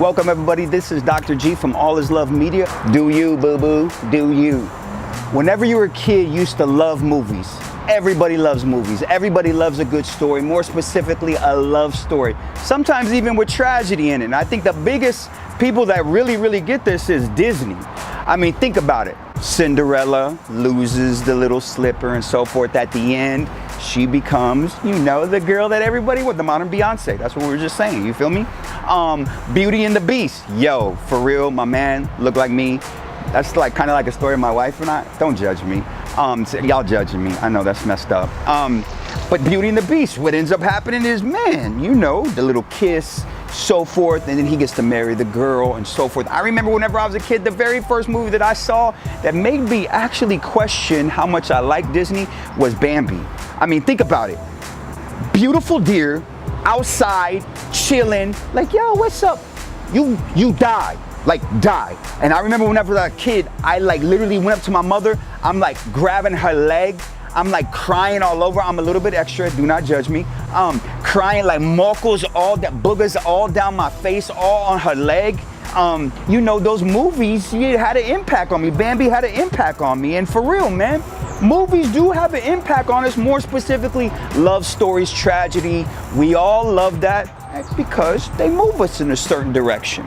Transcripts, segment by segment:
Welcome everybody, this is Dr. G from All Is Love Media. Do you, boo-boo, do you. Whenever you were a kid, you used to love movies. Everybody loves movies. Everybody loves a good story, more specifically a love story. Sometimes even with tragedy in it. And I think the biggest people that really get this is Disney. I mean, think about it. Cinderella loses the little slipper and so forth. At the end, she becomes, you know, the girl that everybody with, the modern Beyonce. That's what we were just saying, you feel me? Beauty and the Beast. Yo, for real, my man look like me. That's like kind of like a story of my wife and I. Don't judge me. Y'all judging me. I know that's messed up. But Beauty and the Beast, what ends up happening is, man, you know, the little kiss, so forth, and then he gets to marry the girl and so forth. I remember whenever I was a kid, the very first movie that I saw that made me actually question how much I like Disney was Bambi. I mean, think about it. Beautiful deer, outside, chilling, like, yo, what's up? You died. Like, die. And I remember whenever I was a kid, I like literally went up to my mother, I'm like grabbing her leg, I'm like crying all over. I'm a little bit extra, do not judge me. Crying like moccos, boogers all down my face, all on her leg. You know, those movies, it had an impact on me. Bambi had an impact on me. And for real, man, movies do have an impact on us, more specifically love stories, tragedy. We all love that. That's because they move us in a certain direction.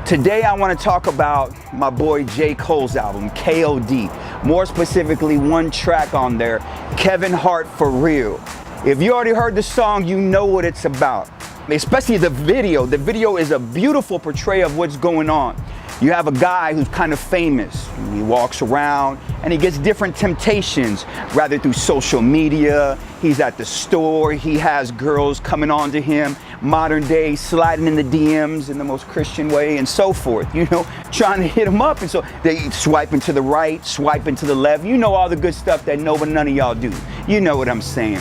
Today I want to talk about my boy J.Cole's album, K.o.d. More specifically, one track on there, Kevin Hart For Real. If you already heard the song, you know what it's about. Especially the video. The video is a beautiful portrayal of what's going on. You have a guy who's kind of famous. He walks around and he gets different temptations, rather through social media. He's at the store. He has girls coming on to him, modern day, sliding in the DMs in the most Christian way and so forth, you know, trying to hit him up. And so they swiping to the right, swiping to the left. You know all the good stuff that none of y'all do. You know what I'm saying.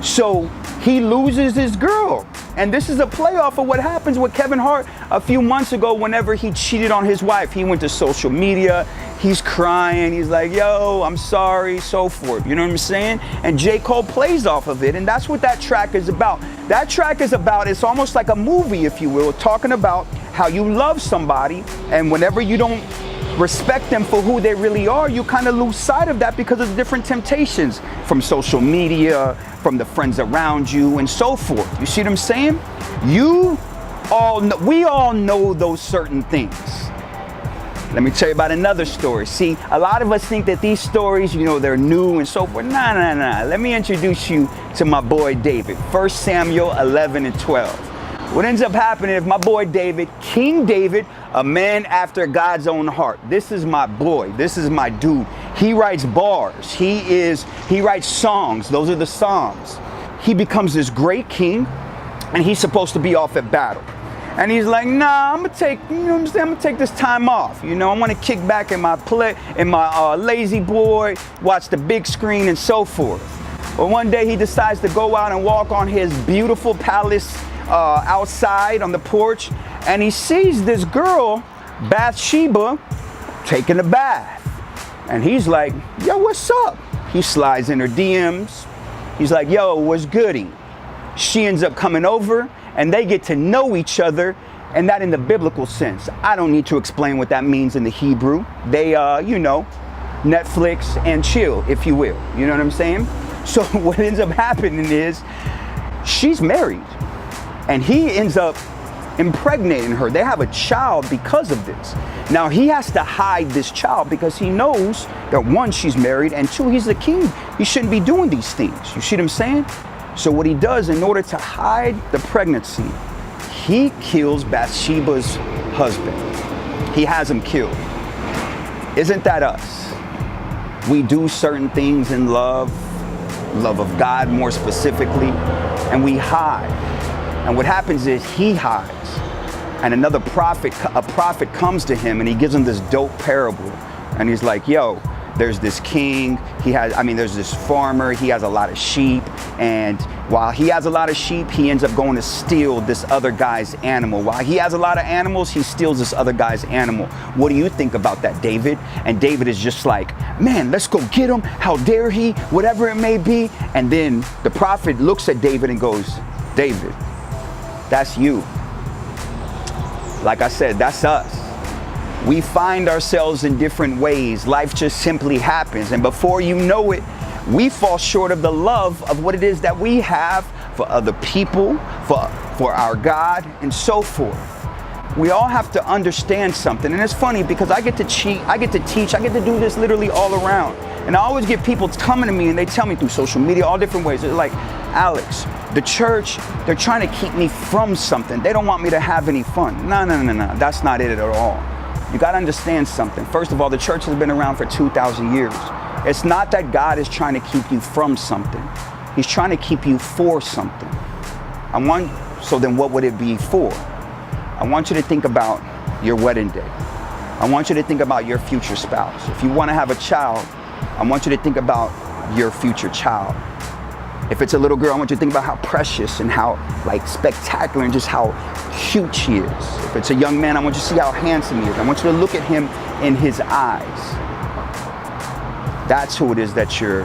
So he loses his girl. And this is a playoff of what happens with Kevin Hart a few months ago whenever he cheated on his wife. He went to social media, he's crying, he's like, yo, I'm sorry, so forth. You know what I'm saying? And J. Cole plays off of it, and that's what that track is about. That track is about, it's almost like a movie, if you will, talking about how you love somebody, and whenever you don't respect them for who they really are, you kind of lose sight of that because of different temptations from social media, from the friends around you, and so forth. You see what I'm saying? We all know those certain things. Let me tell you about another story. See, a lot of us think that these stories, you know, they're new and so forth. Nah. Let me introduce you to my boy David. 1 Samuel 11 and 12. What ends up happening is my boy David, King David, a man after God's own heart. This is my boy. This is my dude. He writes bars. He writes songs. Those are the Psalms. He becomes this great king, and he's supposed to be off at battle. And he's like, nah, I'm gonna take, you know what I'm saying? I'm gonna take this time off. You know, I want to kick back in my lazy boy, watch the big screen and so forth. But one day he decides to go out and walk on his beautiful palace outside on the porch, and he sees this girl, Bathsheba, taking a bath. And he's like, yo, what's up? He slides in her DMs. He's like, yo, what's goody? She ends up coming over, and they get to know each other, and that in the biblical sense. I don't need to explain what that means in the Hebrew. They, you know, Netflix and chill, if you will. You know what I'm saying? So what ends up happening is she's married, and he ends up impregnating her. They have a child because of this. Now he has to hide this child because he knows that one, she's married, and two, he's the king. He shouldn't be doing these things. You see what I'm saying? So what he does in order to hide the pregnancy, he kills Bathsheba's husband. He has him killed. Isn't that us? We do certain things in love of God more specifically, and we hide. And what happens is he hides, and a prophet comes to him, and he gives him this dope parable. And he's like, yo, there's this king, there's this farmer, he has a lot of sheep, and while he has a lot of sheep, he ends up going to steal this other guy's animal. While he has a lot of animals, he steals this other guy's animal. What do you think about that, David? And David is just like, man, let's go get him, how dare he, whatever it may be. And then the prophet looks at David and goes, David, that's you. Like I said, that's us. We find ourselves in different ways. Life just simply happens. And before you know it, we fall short of the love of what it is that we have for other people, for our God, and so forth. We all have to understand something. And it's funny because I get to cheat, I get to teach, I get to do this literally all around. And I always get people coming to me and they tell me through social media, all different ways. They're like, Alex, the church, they're trying to keep me from something. They don't want me to have any fun. No, that's not it at all. You got to understand something. First of all, the church has been around for 2,000 years. It's not that God is trying to keep you from something. He's trying to keep you for something. So then what would it be for? I want you to think about your wedding day. I want you to think about your future spouse. If you want to have a child, I want you to think about your future child. If it's a little girl, I want you to think about how precious and how spectacular and just how cute she is. If it's a young man, I want you to see how handsome he is. I want you to look at him in his eyes. That's who it is that you're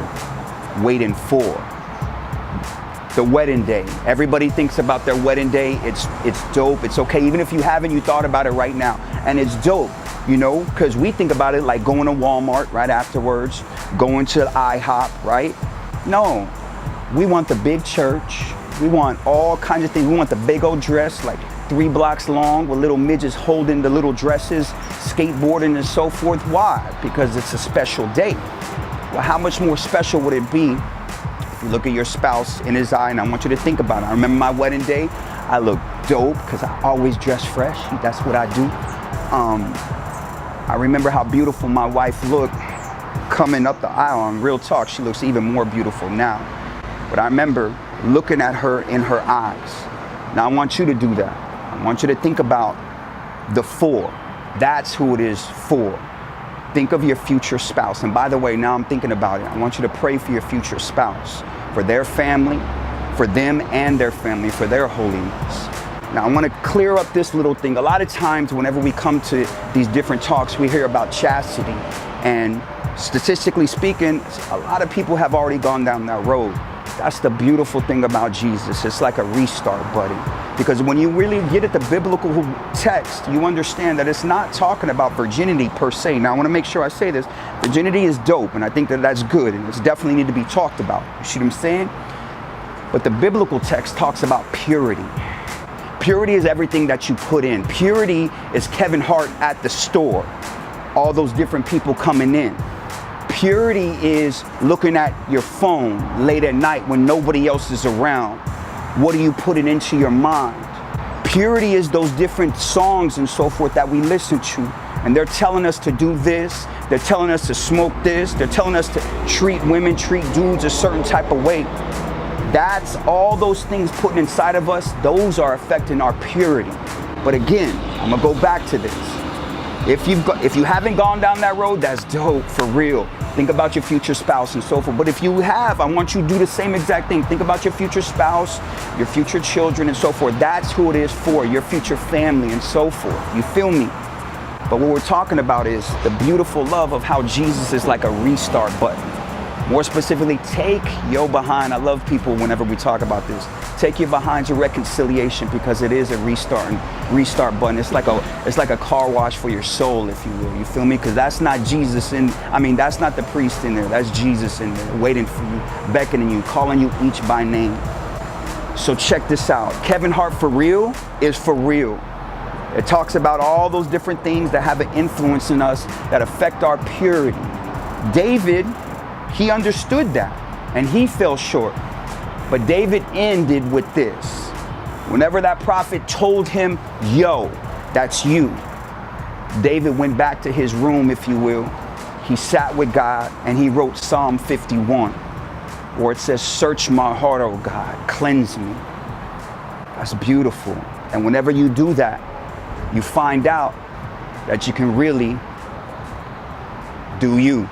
waiting for. The wedding day. Everybody thinks about their wedding day. It's dope. It's okay. Even if you haven't, you thought about it right now. And it's dope, because we think about it like going to Walmart right afterwards, going to IHOP, right? No. We want the big church. We want all kinds of things. We want the big old dress, like 3 blocks long, with little midgets holding the little dresses, skateboarding and so forth. Why? Because it's a special day. Well, how much more special would it be if you look at your spouse in his eye? And I want you to think about it. I remember my wedding day. I look dope because I always dress fresh. That's what I do. I remember how beautiful my wife looked coming up the aisle. And real talk, she looks even more beautiful now. But I remember looking at her in her eyes. Now I want you to do that. I want you to think about the for. That's who it is for. Think of your future spouse. And by the way, now I'm thinking about it. I want you to pray for your future spouse, for their family, for them and their family, for their holiness. Now I want to clear up this little thing. A lot of times whenever we come to these different talks, we hear about chastity. And statistically speaking, a lot of people have already gone down that road. That's the beautiful thing about Jesus. It's like a restart, buddy. Because when you really get at the biblical text, you understand that it's not talking about virginity per se. Now, I want to make sure I say this. Virginity is dope, and I think that that's good, and it's definitely need to be talked about. You see what I'm saying? But the biblical text talks about purity. Purity is everything that you put in. Purity is Kevin Hart at the store. All those different people coming in. Purity is looking at your phone late at night when nobody else is around. What are you putting into your mind? Purity is those different songs and so forth that we listen to. And they're telling us to do this. They're telling us to smoke this. They're telling us to treat women, treat dudes a certain type of way. That's all those things putting inside of us. Those are affecting our purity. But again, I'm going to go back to this. If you haven't gone down that road, that's dope, for real. Think about your future spouse and so forth. But if you have, I want you to do the same exact thing. Think about your future spouse, your future children and so forth. That's who it is for, your future family and so forth. You feel me? But what we're talking about is the beautiful love of how Jesus is like a restart button. More specifically, take your behind. I love people whenever we talk about this. Take your behind to reconciliation, because it is a restart button. It's like a car wash for your soul, if you will. You feel me? Because that's not Jesus that's not the priest in there. That's Jesus in there, waiting for you, beckoning you, calling you each by name. So check this out. Kevin Hart for real is for real. It talks about all those different things that have an influence in us that affect our purity. David, he understood that, and he fell short. But David ended with this. Whenever that prophet told him, yo, that's you, David went back to his room, if you will. He sat with God, and he wrote Psalm 51, where it says, search my heart, O God, cleanse me. That's beautiful. And whenever you do that, you find out that you can really do you.